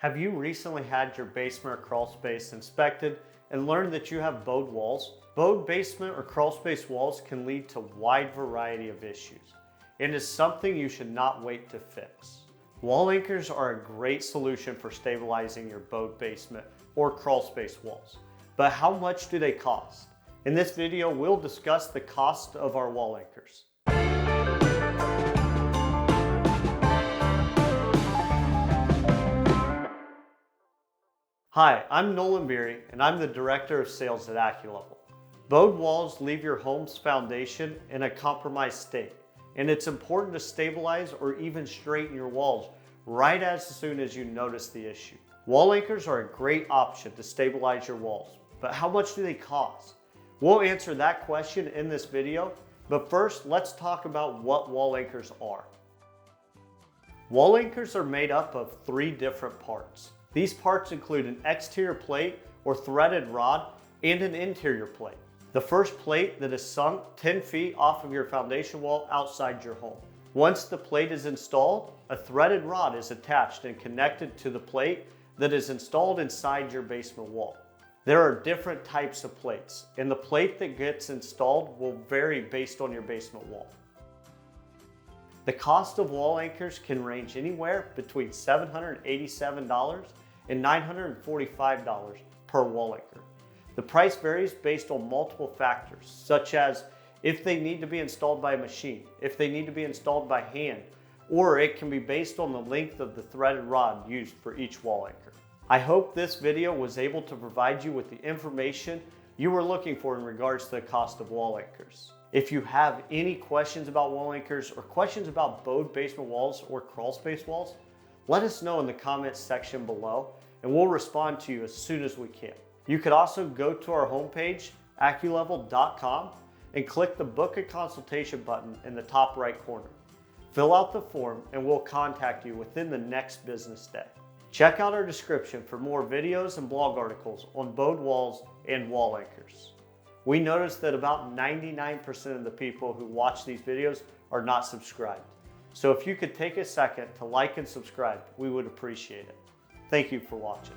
Have you recently had your basement or crawl space inspected and learned that you have bowed walls? Bowed basement or crawl space walls can lead to a wide variety of issues and is something you should not wait to fix. Wall anchors are a great solution for stabilizing your bowed basement or crawl space walls. But how much do they cost? In this video, we'll discuss the cost of our wall anchors. Hi, I'm Nolan Beery, and I'm the Director of Sales at Acculevel. Bowed walls leave your home's foundation in a compromised state, and it's important to stabilize or even straighten your walls right as soon as you notice the issue. Wall anchors are a great option to stabilize your walls, but how much do they cost? We'll answer that question in this video, but first let's talk about what wall anchors are. Wall anchors are made up of 3 different parts. These parts include an exterior plate or threaded rod and an interior plate. The first plate that is sunk 10 feet off of your foundation wall outside your home. Once the plate is installed, a threaded rod is attached and connected to the plate that is installed inside your basement wall. There are different types of plates, and the plate that gets installed will vary based on your basement wall. The cost of wall anchors can range anywhere between $787 and $945 per wall anchor. The price varies based on multiple factors, such as if they need to be installed by a machine, if they need to be installed by hand, or it can be based on the length of the threaded rod used for each wall anchor. I hope this video was able to provide you with the information you were looking for in regards to the cost of wall anchors. If you have any questions about wall anchors or questions about bowed basement walls or crawl space walls, let us know in the comments section below and we'll respond to you as soon as we can. You could also go to our homepage, Acculevel.com, and click the Book a Consultation button in the top right corner. Fill out the form and we'll contact you within the next business day. Check out our description for more videos and blog articles on bowed walls and wall anchors. We noticed that about 99% of the people who watch these videos are not subscribed. So if you could take a second to like and subscribe, we would appreciate it. Thank you for watching.